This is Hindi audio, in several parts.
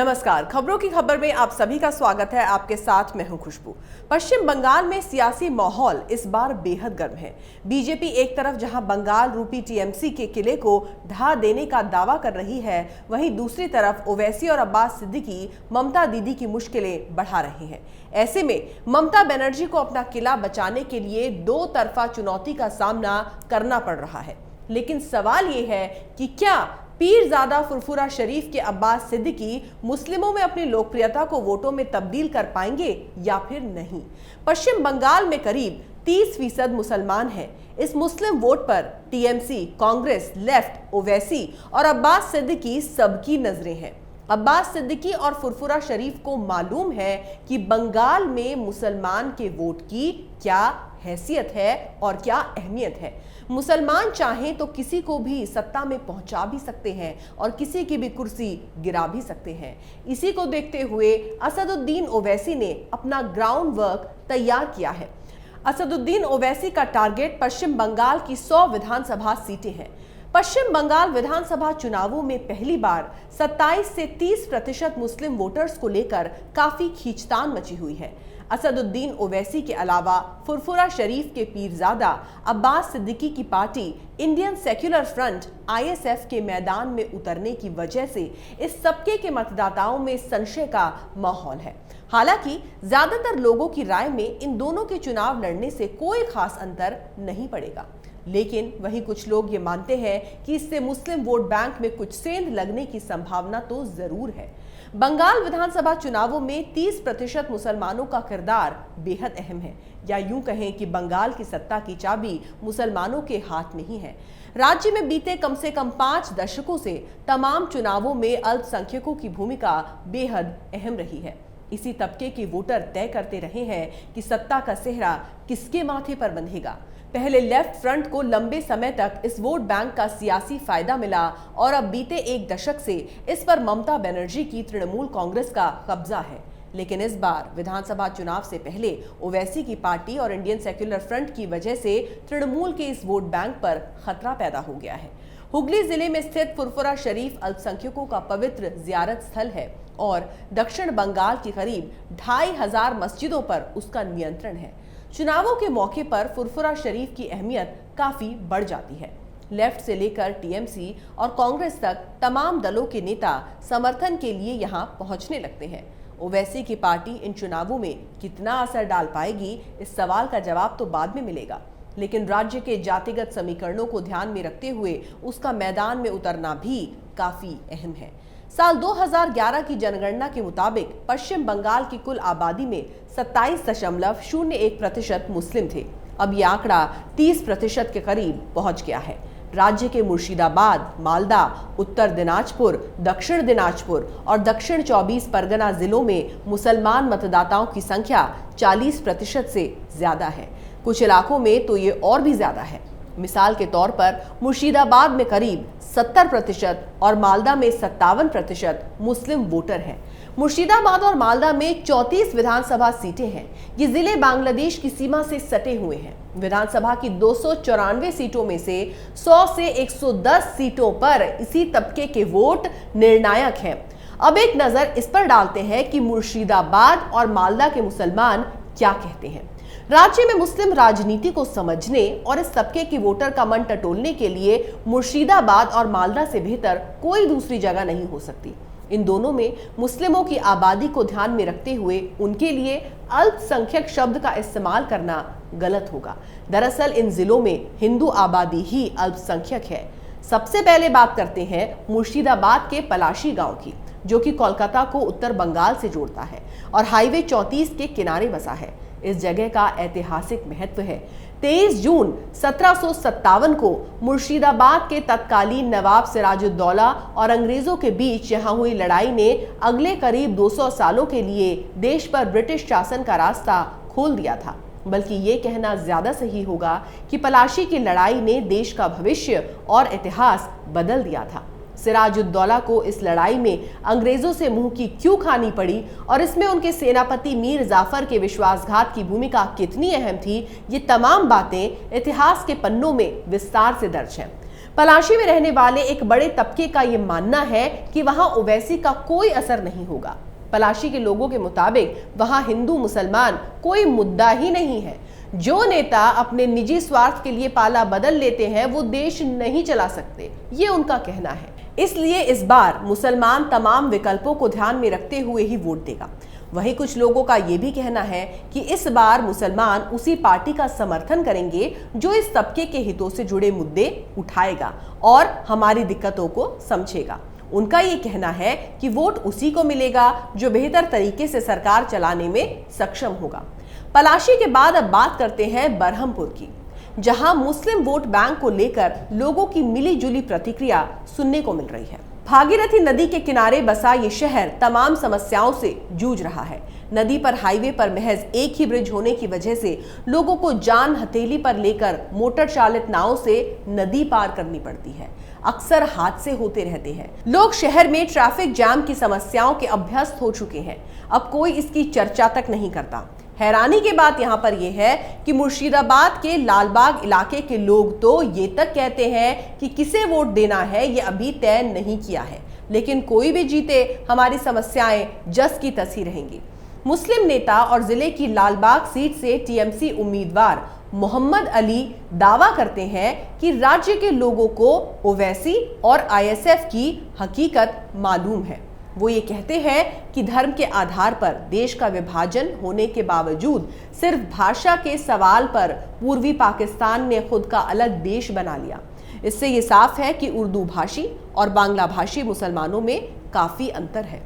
नमस्कार, खबरों की खबर में आप सभी का स्वागत है। आपके साथ मैं हूं खुशबू। पश्चिम बंगाल में सियासी माहौल इस बार बेहद गर्म है। बीजेपी एक तरफ जहां बंगाल रूपी टीएमसी के किले को ढा देने का दावा कर रही है, वहीं दूसरी तरफ ओवैसी और अब्बास सिद्दीकी ममता दीदी की मुश्किलें बढ़ा रहे हैं। ऐसे में ममता बनर्जी को अपना किला बचाने के लिए दो तरफा चुनौती का सामना करना पड़ रहा है। लेकिन सवाल ये है कि क्या पीरजादा फुरफुरा शरीफ के अब्बास सिद्दीकी मुस्लिमों में अपनी लोकप्रियता को वोटों में तब्दील कर पाएंगे या फिर नहीं। पश्चिम बंगाल में करीब 30% मुसलमान हैं। इस मुस्लिम वोट पर टीएमसी, कांग्रेस, लेफ्ट, ओवैसी और अब्बास सिद्दीकी सबकी नजरें हैं। अब्बास सिद्दीकी और फुरफुरा शरीफ को मालूम है कि बंगाल में मुसलमान के वोट की क्या हैसियत है और क्या अहमियत है। मुसलमान चाहें तो किसी को भी सत्ता में पहुंचा भी सकते हैं और किसी की भी कुर्सी गिरा भी सकते हैं। इसी को देखते हुए असदुद्दीन ओवैसी ने अपना ग्राउंड वर्क तैयार किया है। असदुद्दीन ओवैसी का टारगेट पश्चिम बंगाल की 100 विधानसभा सीटें हैं। पश्चिम बंगाल विधानसभा चुनावों में पहली बार 27 से 30% मुस्लिम वोटर्स को लेकर काफी खींचतान मची हुई है। असदुद्दीन ओवैसी के अलावा फुरफुरा शरीफ के पीरजादा अब्बास सिद्दीकी की party Indian secular front ISF के मैदान में उतरने की वजह से इस सबके के मतदाताओं में संशय का माहौल है। हालांकि ज्यादातर लोगों की राय में इन दोनों के चुनाव लड़ने से कोई खास अंतर नहीं पड़ेगा, लेकिन वहीं कुछ लोग ये मानते हैं कि इससे मुस्लिम वोट बैंक में कुछ सेंध लगने की संभावना तो जरूर है। बंगाल विधानसभा चुनावों में 30% मुसलमानों का किरदार बेहद अहम है, या यूं कहें कि बंगाल की सत्ता की चाबी मुसलमानों के हाथ में ही है। राज्य में बीते कम से कम 5 दशकों से तमाम चुनावों में अल्पसंख्यकों की भूमिका बेहद अहम रही है। इसी तबके के वोटर तय करते रहे हैं कि सत्ता का सेहरा किसके माथे पर बंधेगा। पहले लेफ्ट फ्रंट को लंबे समय तक इस वोट बैंक का सियासी फायदा मिला और अब बीते एक दशक से इस पर ममता बनर्जी की तृणमूल कांग्रेस का कब्जा है। लेकिन इस बार विधानसभा चुनाव से पहले ओवैसी की पार्टी और इंडियन सेक्युलर फ्रंट की वजह से तृणमूल के इस वोट बैंक पर खतरा पैदा हो गया है। हुगली जिले में स्थित फुरफुरा शरीफ अल्पसंख्यकों का पवित्र जियारत स्थल है और दक्षिण बंगाल की करीब 2500 मस्जिदों पर उसका नियंत्रण है। चुनावों के मौके पर फुरफुरा शरीफ की अहमियत काफी बढ़ जाती है। लेफ्ट से लेकर टीएमसी और कांग्रेस तक तमाम दलों के नेता समर्थन के लिए यहां पहुंचने लगते हैं। ओवैसी की पार्टी इन चुनावों में कितना असर डाल पाएगी, इस सवाल का जवाब तो बाद में मिलेगा, लेकिन राज्य के जातिगत समीकरणों को ध्यान में रखते हुए उसका मैदान में उतरना भी काफी अहम है। साल 2011 की जनगणना के मुताबिक पश्चिम बंगाल की कुल आबादी में 27.01% मुस्लिम थे। अब यह आंकड़ा 30% के करीब पहुंच गया है। राज्य के मुर्शिदाबाद, मालदा, उत्तर दिनाजपुर, दक्षिण दिनाजपुर और दक्षिण 24 परगना जिलों में मुसलमान मतदाताओं की संख्या 40% से ज्यादा है। कुछ इलाकों में तो ये और भी ज्यादा है। मिसाल के तौर पर मुर्शिदाबाद में करीब 70% और मालदा में 57% मुस्लिम वोटर हैं। मुर्शिदाबाद और मालदा में 34 विधानसभा सीटें हैं। ये जिले बांग्लादेश की सीमा से सटे हुए हैं। विधानसभा की 294 सीटों में से 100 से 110 सीटों पर इसी तबके के वोट निर्णायक हैं। अब एक नजर इस पर डालते हैं कि मुर्शिदाबाद और मालदा के मुसलमान क्या कहते हैं। राज्य में मुस्लिम राजनीति को समझने और इस तबके के वोटर का मन टटोलने के लिए मुर्शिदाबाद और मालदा से बेहतर कोई दूसरी जगह नहीं हो सकती। इन दोनों में मुस्लिमों की आबादी को ध्यान में रखते हुए उनके लिए अल्पसंख्यक शब्द का इस्तेमाल करना गलत होगा। दरअसल इन जिलों में हिंदू आबादी ही अल्पसंख्यक है। सबसे पहले बात करते हैं मुर्शिदाबाद के पलाशी गांव की, जो कि कोलकाता को उत्तर बंगाल से जोड़ता है और हाईवे 34 के किनारे बसा है। इस जगह का ऐतिहासिक महत्व है। 23 जून 1757 को मुर्शिदाबाद के तत्कालीन नवाब सिराजुद्दौला और अंग्रेजों के बीच यहां हुई लड़ाई ने अगले करीब 200 सालों के लिए देश पर ब्रिटिश शासन का रास्ता खोल दिया था। बल्कि ये कहना ज्यादा सही होगा कि पलाशी की लड़ाई ने देश का भविष्य और इतिहास बदल दिया था। सिराजुद्दौला को इस लड़ाई में अंग्रेजों से मुंह की क्यों खानी पड़ी और इसमें उनके सेनापति मीर जाफर के विश्वासघात की भूमिका कितनी अहम थी, ये तमाम बातें इतिहास के पन्नों में विस्तार से दर्ज हैं। पलाशी में रहने वाले एक बड़े तबके का यह मानना है कि वहां ओवैसी का कोई असर नहीं होगा। पलाशी के लोगों के मुताबिक वहां हिंदू मुसलमान कोई मुद्दा ही नहीं है। जो नेता अपने निजी स्वार्थ के लिए पाला बदल लेते हैं वो देश नहीं चला सकते, ये उनका कहना है। इसलिए इस बार मुसलमान तमाम विकल्पों को ध्यान में रखते हुए ही वोट देगा। वहीं कुछ लोगों का यह भी कहना है कि इस बार मुसलमान उसी पार्टी का समर्थन करेंगे जो इस तबके के हितों से जुड़े मुद्दे उठाएगा और हमारी दिक्कतों को समझेगा। उनका ये कहना है कि वोट उसी को मिलेगा जो बेहतर तरीके से सरकार चलाने में सक्षम होगा। पलाशी के बाद अब बात करते हैं बरहमपुर की, जहां मुस्लिम वोट बैंक को लेकर लोगों की मिली जुली प्रतिक्रिया सुनने को मिल रही है। भागीरथी नदी के किनारे बसा ये शहर तमाम समस्याओं से जूझ रहा है। नदी पर हाईवे पर महज एक ही ब्रिज होने की वजह से लोगों को जान हथेली पर लेकर मोटर चालित नावों से नदी पार करनी पड़ती है। अक्सर हादसे होते रहते हैं। लोग शहर में ट्रैफिक जाम की समस्याओं के अभ्यस्त हो चुके हैं। अब कोई इसकी चर्चा तक नहीं करता। हैरानी की बात यहाँ पर यह है कि मुर्शिदाबाद के लालबाग इलाके के लोग तो ये तक कहते हैं कि किसे वोट देना है ये अभी तय नहीं किया है, लेकिन कोई भी जीते हमारी समस्याएं जस की तस ही रहेंगी। मुस्लिम नेता और जिले की लालबाग सीट से टीएमसी उम्मीदवार मोहम्मद अली दावा करते हैं कि राज्य के लोगों को ओवैसी और आईएसएफ की हकीकत मालूम है। वो ये कहते हैं कि धर्म के आधार पर देश का विभाजन होने के बावजूद सिर्फ भाषा के सवाल पर पूर्वी पाकिस्तान ने खुद का अलग देश बना लिया। इससे ये साफ है कि उर्दू भाषी और बांग्ला भाषी मुसलमानों में काफी अंतर है।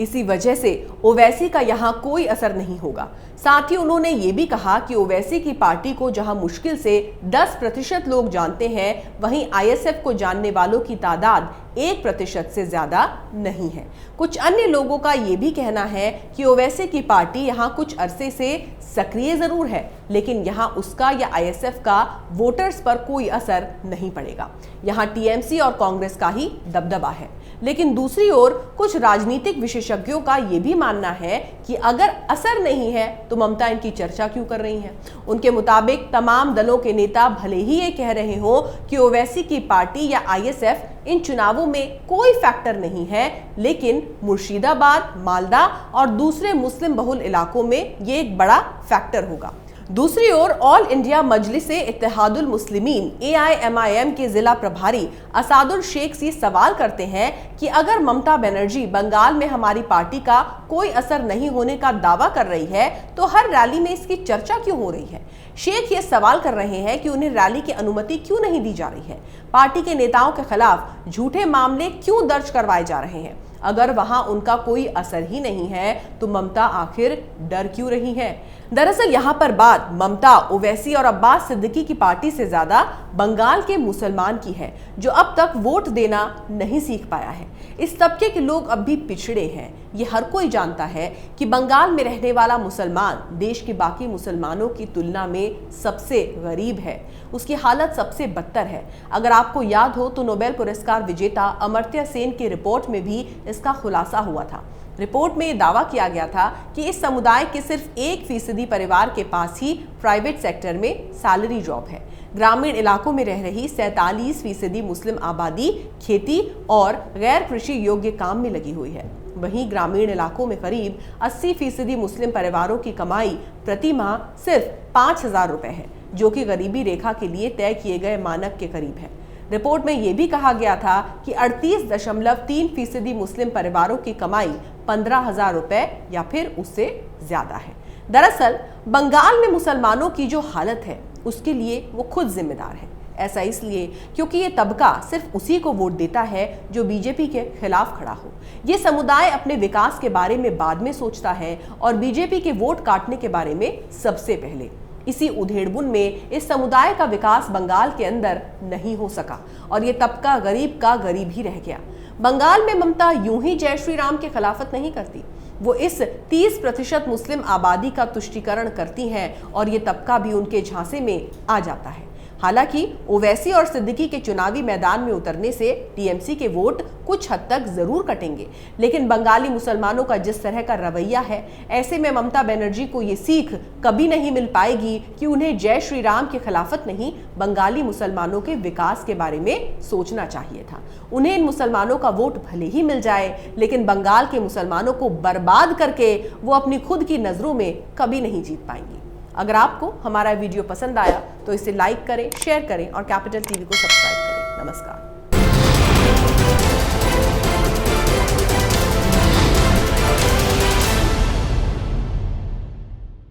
इसी वजह से ओवैसी का यहाँ कोई असर नहीं होगा। साथ ही उन्होंने ये भी कहा कि ओवैसी की पार्टी को जहां मुश्किल से 10% लोग जानते हैं, वहीं आईएसएफ को जानने वालों की तादाद 1% से ज्यादा नहीं है। कुछ अन्य लोगों का ये भी कहना है कि ओवैसी की पार्टी यहाँ कुछ अरसे से सक्रिय जरूर है, लेकिन यहाँ उसका या आईएसएफ का वोटर्स पर कोई असर नहीं पड़ेगा। यहाँ टीएमसी और कांग्रेस का ही दबदबा है। लेकिन दूसरी ओर कुछ राजनीतिक विशेषज्ञों का यह भी मानना है कि अगर असर नहीं है तो ममता इनकी चर्चा क्यों कर रही हैं। उनके मुताबिक तमाम दलों के नेता भले ही ये कह रहे हो कि ओवैसी की पार्टी या आईएसएफ इन चुनावों में कोई फैक्टर नहीं है, लेकिन मुर्शिदाबाद, मालदा और दूसरे मुस्लिम बहुल इलाकों में ये एक बड़ा फैक्टर होगा। दूसरी ओर all India मजलिस-ए Ittehadul Muslimeen AIMIM के जिला प्रभारी असादुल शेख से सवाल करते हैं कि अगर ममता बनर्जी बंगाल में हमारी पार्टी का कोई असर नहीं होने का दावा कर रही है तो हर रैली में इसकी चर्चा क्यों हो रही है। शेख ये सवाल कर रहे हैं कि उन्हें रैली की अनुमति क्यों नहीं दी जा रही है। पार्टी के नेताओं के खिलाफ झूठे मामले क्यों दर्ज करवाए जा रहे हैं। अगर वहां उनका कोई असर ही नहीं है तो ममता आखिर डर क्यों रही है। दरअसल यहाँ पर बात ममता, ओवैसी और अब्बास सिद्दीकी की पार्टी से ज्यादा बंगाल के मुसलमान की है, जो अब तक वोट देना नहीं सीख पाया है। इस तबके के लोग अब भी पिछड़े हैं। ये हर कोई जानता है कि बंगाल में रहने वाला मुसलमान देश के बाकी मुसलमानों की तुलना में सबसे गरीब है। उसकी हालत सबसे बदतर है। अगर आपको याद हो तो नोबेल पुरस्कार विजेता अमर्त्य सेन की रिपोर्ट में भी इसका खुलासा हुआ था। रिपोर्ट में दावा किया गया था कि इस समुदाय के सिर्फ 1% परिवार के पास ही प्राइवेट सेक्टर में सैलरी जॉब है। ग्रामीण इलाकों में रह रही 47% मुस्लिम आबादी खेती और गैर कृषि योग्य काम में लगी हुई है। वहीं ग्रामीण इलाकों में करीब 80% मुस्लिम परिवारों की कमाई प्रति माह सिर्फ 5,000 रुपए है, जो कि गरीबी रेखा के लिए तय किए गए मानक के करीब है। रिपोर्ट में यह भी कहा गया था कि 38.3% मुस्लिम परिवारों की कमाई 15,000 रुपए या फिर उससे ज्यादा है। दरअसल बंगाल में मुसलमानों की जो हालत है उसके लिए वो खुद जिम्मेदार है। ऐसा इसलिए क्योंकि ये तबका सिर्फ उसी को वोट देता है जो बीजेपी के खिलाफ खड़ा हो। ये समुदाय अपने विकास के बारे में बाद में सोचता है और बीजेपी के वोट काटने के बारे में सबसे पहले। इसी उधेड़बुन में इस समुदाय का विकास बंगाल के अंदर नहीं हो सका और ये तबका गरीब का गरीब ही रह गया। बंगाल में ममता यूं ही जय श्री राम की खिलाफत नहीं करती, वो इस 30% मुस्लिम आबादी का तुष्टीकरण करती हैं और ये तबका भी उनके झांसे में आ जाता है। हालांकि ओवैसी और सिद्दीकी के चुनावी मैदान में उतरने से टीएमसी के वोट कुछ हद तक जरूर कटेंगे, लेकिन बंगाली मुसलमानों का जिस तरह का रवैया है, ऐसे में ममता बनर्जी को ये सीख कभी नहीं मिल पाएगी कि उन्हें जय श्री राम की खिलाफत नहीं, बंगाली मुसलमानों के विकास के बारे में सोचना चाहिए था। उन्हें इन मुसलमानों का वोट भले ही मिल जाए, लेकिन बंगाल के मुसलमानों को बर्बाद करके वो अपनी खुद की नजरों में कभी नहीं जीत पाएंगी। अगर आपको हमारा वीडियो पसंद आया तो इसे लाइक करें, शेयर करें और कैपिटल टीवी को सब्सक्राइब करें। नमस्कार।